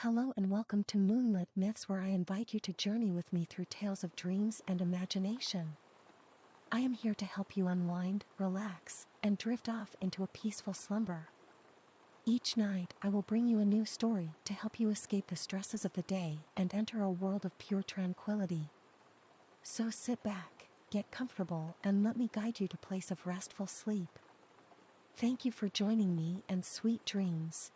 Hello and welcome to Moonlit Myths, where I invite you to journey with me through tales of dreams and imagination. I am here to help you unwind, relax, and drift off into a peaceful slumber. Each night, I will bring you a new story to help you escape the stresses of the day and enter a world of pure tranquility. So sit back, get comfortable, and let me guide you to a place of restful sleep. Thank you for joining me, and sweet dreams.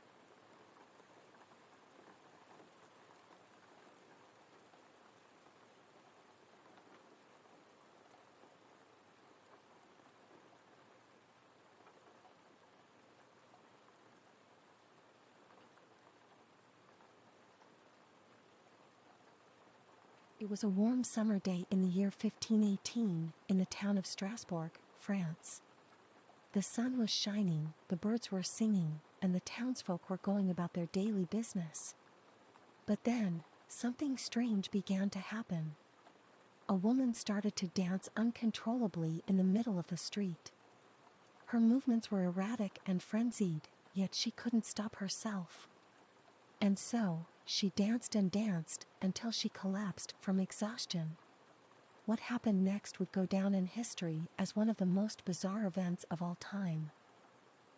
It was a warm summer day in the year 1518, in the town of Strasbourg, France. The sun was shining, the birds were singing, and the townsfolk were going about their daily business. But then, something strange began to happen. A woman started to dance uncontrollably in the middle of the street. Her movements were erratic and frenzied, yet she couldn't stop herself. And so, she danced and danced until she collapsed from exhaustion. What happened next would go down in history as one of the most bizarre events of all time.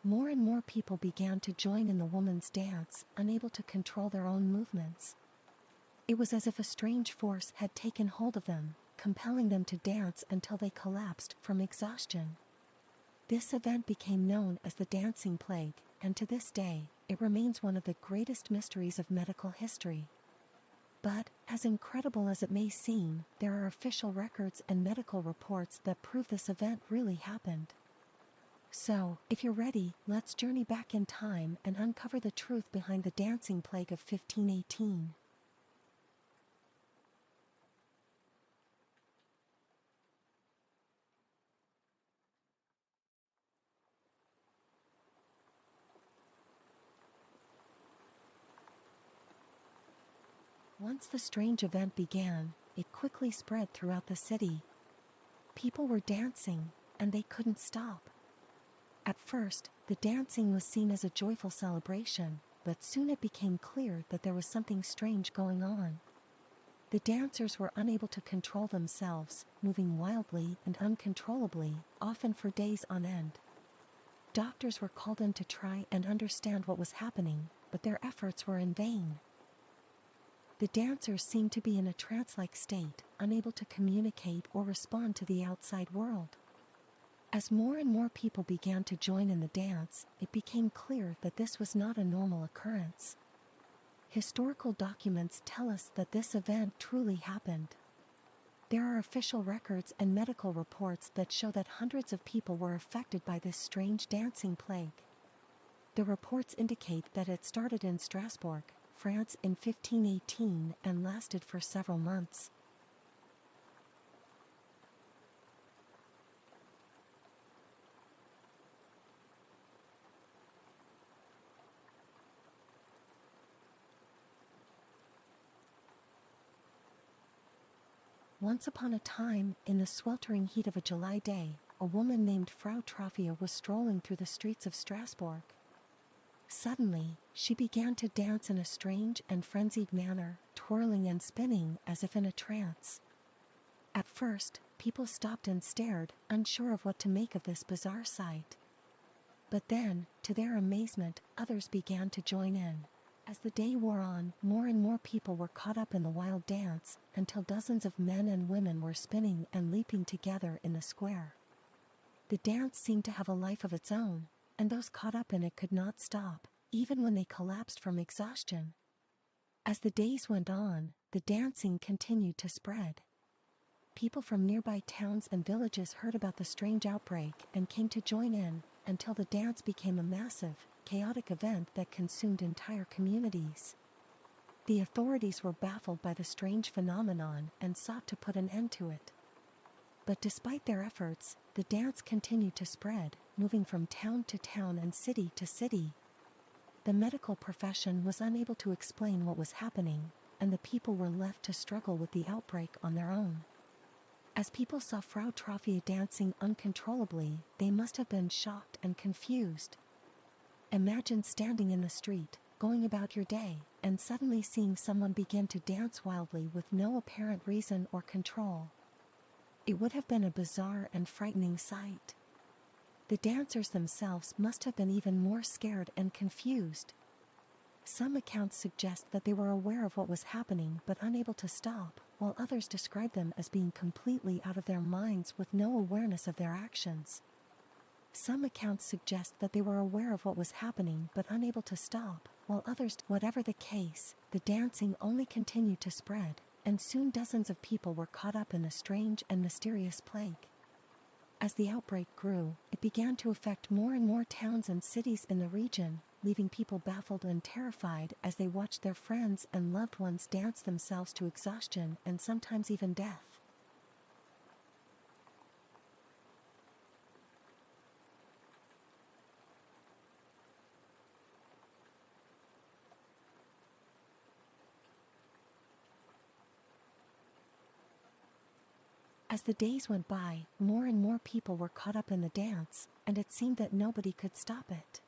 More and more people began to join in the woman's dance, unable to control their own movements. It was as if a strange force had taken hold of them, compelling them to dance until they collapsed from exhaustion. This event became known as the dancing plague, and to this day, it remains one of the greatest mysteries of medical history. But, as incredible as it may seem, there are official records and medical reports that prove this event really happened. So, if you're ready, let's journey back in time and uncover the truth behind the dancing plague of 1518. Once the strange event began, it quickly spread throughout the city. People were dancing, and they couldn't stop. At first, the dancing was seen as a joyful celebration, but soon it became clear that there was something strange going on. The dancers were unable to control themselves, moving wildly and uncontrollably, often for days on end. Doctors were called in to try and understand what was happening, but their efforts were in vain. The dancers seemed to be in a trance-like state, unable to communicate or respond to the outside world. As more and more people began to join in the dance, it became clear that this was not a normal occurrence. Historical documents tell us that this event truly happened. There are official records and medical reports that show that hundreds of people were affected by this strange dancing plague. The reports indicate that it started in Strasbourg, France in 1518 and lasted for several months. Once upon a time, in the sweltering heat of a July day, a woman named Frau Troffea was strolling through the streets of Strasbourg. Suddenly, she began to dance in a strange and frenzied manner, twirling and spinning as if in a trance. At first, people stopped and stared, unsure of what to make of this bizarre sight. But then, to their amazement, others began to join in. As the day wore on, more and more people were caught up in the wild dance, until dozens of men and women were spinning and leaping together in the square. The dance seemed to have a life of its own, and those caught up in it could not stop, even when they collapsed from exhaustion. As the days went on, the dancing continued to spread. People from nearby towns and villages heard about the strange outbreak and came to join in, until the dance became a massive, chaotic event that consumed entire communities. The authorities were baffled by the strange phenomenon and sought to put an end to it. But despite their efforts, the dance continued to spread, moving from town to town and city to city. The medical profession was unable to explain what was happening, and the people were left to struggle with the outbreak on their own. As people saw Frau Troffea dancing uncontrollably, they must have been shocked and confused. Imagine standing in the street, going about your day, and suddenly seeing someone begin to dance wildly with no apparent reason or control. It would have been a bizarre and frightening sight. The dancers themselves must have been even more scared and confused. Some accounts suggest that they were aware of what was happening but unable to stop, while others describe them as being completely out of their minds with no awareness of their actions. Some accounts suggest that they were aware of what was happening but unable to stop, while others, whatever the case, the dancing only continued to spread, and soon dozens of people were caught up in a strange and mysterious plague. As the outbreak grew, it began to affect more and more towns and cities in the region, leaving people baffled and terrified as they watched their friends and loved ones dance themselves to exhaustion and sometimes even death. As the days went by, more and more people were caught up in the dance, and it seemed that nobody could stop it.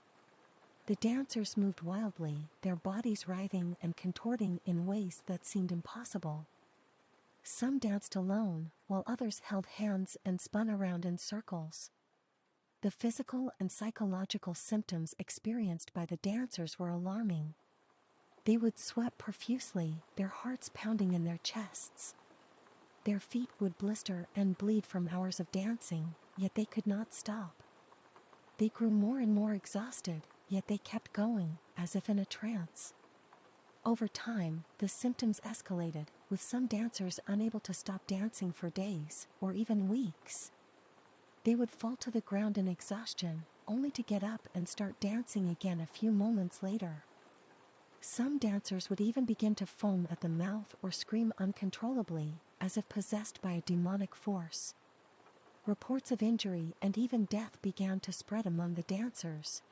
The dancers moved wildly, their bodies writhing and contorting in ways that seemed impossible. Some danced alone, while others held hands and spun around in circles. The physical and psychological symptoms experienced by the dancers were alarming. They would sweat profusely, their hearts pounding in their chests. Their feet would blister and bleed from hours of dancing, yet they could not stop. They grew more and more exhausted, yet they kept going, as if in a trance. Over time, the symptoms escalated, with some dancers unable to stop dancing for days, or even weeks. They would fall to the ground in exhaustion, only to get up and start dancing again a few moments later. Some dancers would even begin to foam at the mouth or scream uncontrollably, as if possessed by a demonic force. Reports of injury and even death began to spread among the dancers.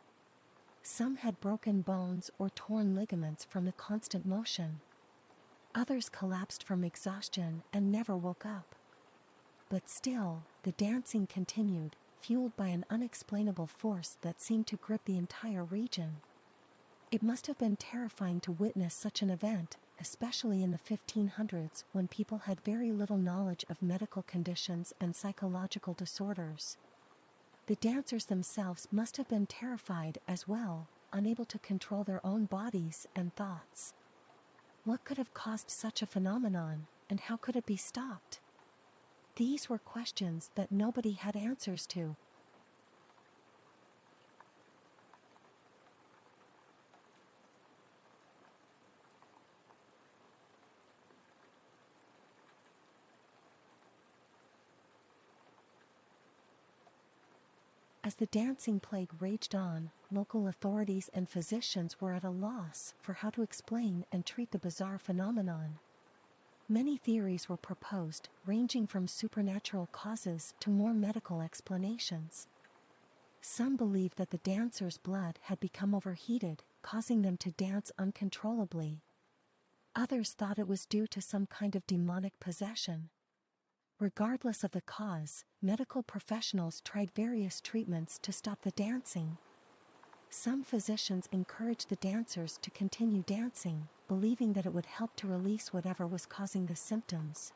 Some had broken bones or torn ligaments from the constant motion. Others collapsed from exhaustion and never woke up. But still, the dancing continued, fueled by an unexplainable force that seemed to grip the entire region. It must have been terrifying to witness such an event, especially in the 1500s when people had very little knowledge of medical conditions and psychological disorders. The dancers themselves must have been terrified as well, unable to control their own bodies and thoughts. What could have caused such a phenomenon, and how could it be stopped? These were questions that nobody had answers to. As the dancing plague raged on, local authorities and physicians were at a loss for how to explain and treat the bizarre phenomenon. Many theories were proposed, ranging from supernatural causes to more medical explanations. Some believed that the dancers' blood had become overheated, causing them to dance uncontrollably. Others thought it was due to some kind of demonic possession. Regardless of the cause, medical professionals tried various treatments to stop the dancing. Some physicians encouraged the dancers to continue dancing, believing that it would help to release whatever was causing the symptoms.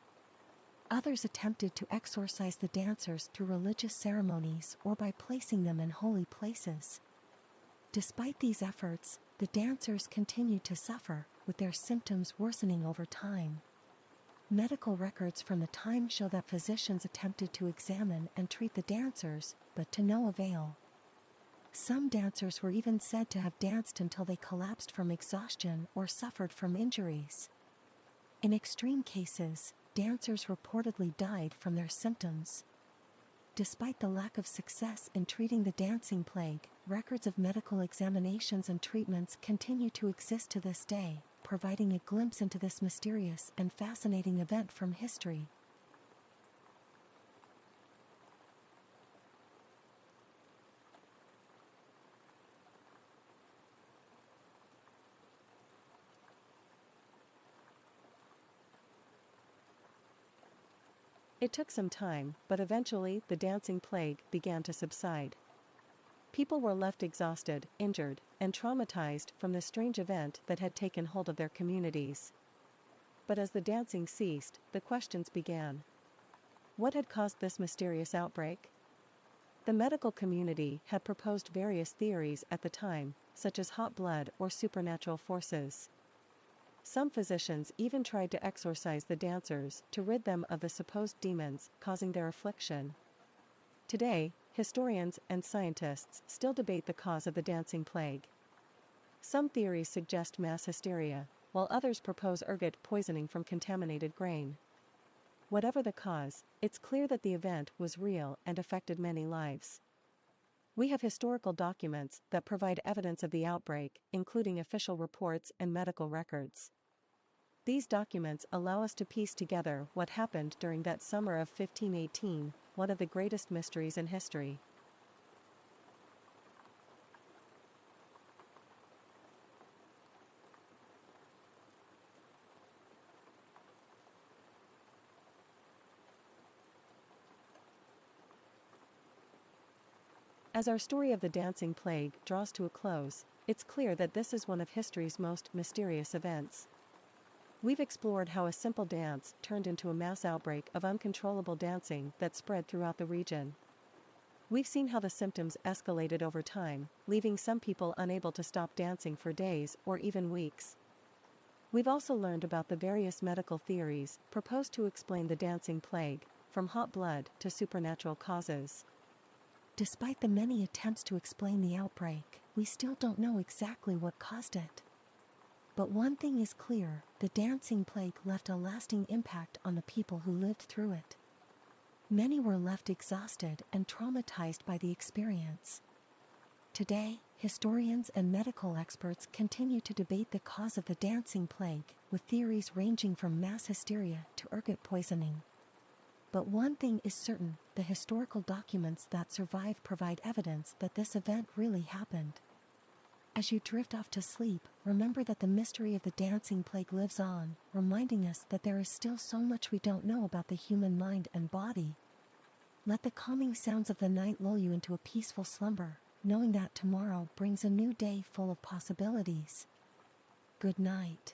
Others attempted to exorcise the dancers through religious ceremonies or by placing them in holy places. Despite these efforts, the dancers continued to suffer, with their symptoms worsening over time. Medical records from the time show that physicians attempted to examine and treat the dancers, but to no avail. Some dancers were even said to have danced until they collapsed from exhaustion or suffered from injuries. In extreme cases, dancers reportedly died from their symptoms. Despite the lack of success in treating the dancing plague, records of medical examinations and treatments continue to exist to this day, providing a glimpse into this mysterious and fascinating event from history. It took some time, but eventually the dancing plague began to subside. People were left exhausted, injured, and traumatized from the strange event that had taken hold of their communities. But as the dancing ceased, the questions began. What had caused this mysterious outbreak? The medical community had proposed various theories at the time, such as hot blood or supernatural forces. Some physicians even tried to exorcise the dancers to rid them of the supposed demons causing their affliction. Today, historians and scientists still debate the cause of the dancing plague. Some theories suggest mass hysteria, while others propose ergot poisoning from contaminated grain. Whatever the cause, it's clear that the event was real and affected many lives. We have historical documents that provide evidence of the outbreak, including official reports and medical records. These documents allow us to piece together what happened during that summer of 1518, one of the greatest mysteries in history. As our story of the dancing plague draws to a close, it's clear that this is one of history's most mysterious events. We've explored how a simple dance turned into a mass outbreak of uncontrollable dancing that spread throughout the region. We've seen how the symptoms escalated over time, leaving some people unable to stop dancing for days or even weeks. We've also learned about the various medical theories proposed to explain the dancing plague, from hot blood to supernatural causes. Despite the many attempts to explain the outbreak, we still don't know exactly what caused it. But one thing is clear, the dancing plague left a lasting impact on the people who lived through it. Many were left exhausted and traumatized by the experience. Today, historians and medical experts continue to debate the cause of the dancing plague, with theories ranging from mass hysteria to ergot poisoning. But one thing is certain, the historical documents that survive provide evidence that this event really happened. As you drift off to sleep, remember that the mystery of the dancing plague lives on, reminding us that there is still so much we don't know about the human mind and body. Let the calming sounds of the night lull you into a peaceful slumber, knowing that tomorrow brings a new day full of possibilities. Good night.